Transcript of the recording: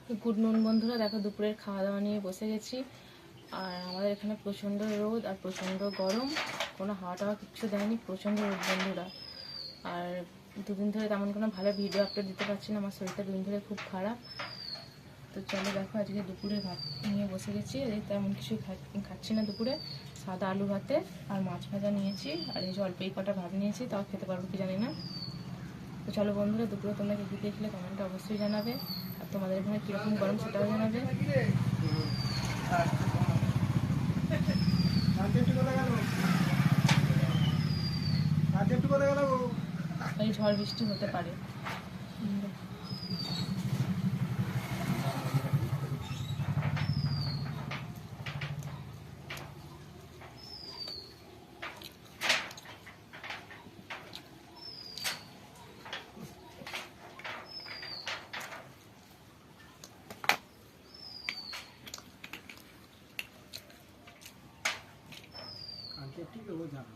Good নুন বন্ধুরা, দেখো দুপুরের খাওয়া দাওয়া নিয়ে বসে গেছি। আর আমাদের এখানে প্রচণ্ড রোদ আর প্রচণ্ড গরম, কোনো হাওয়া টাওয়া কিচ্ছু দেয়নি, প্রচণ্ড রোদ বন্ধুরা। আর দুদিন ধরে তেমন কোনো ভালো ভিডিও আপলোড দিতে পারছি না, আমার শরীরটা দুদিন ধরে খুব খারাপ। তো চলো দেখো, আজকে দুপুরে ভাত নিয়ে বসে গেছি। আর তেমন কিছু খাচ্ছি না দুপুরে, সাদা আলু ভাতে আর মাছ ভাজা নিয়েছি। আর এই যে অল্পই কটা ভাত নিয়েছি, তাও খেতে পারবো কি জানি না। তো চলো বন্ধুরা, দুপুরে তোমরা কী দেখলে কমেন্টে অবশ্যই জানাবে। আর তোমাদের এখানে কীরকম গরম সেটাও জানাবে। এই ঝড় বৃষ্টি হতে পারে। ठीक है वो जाना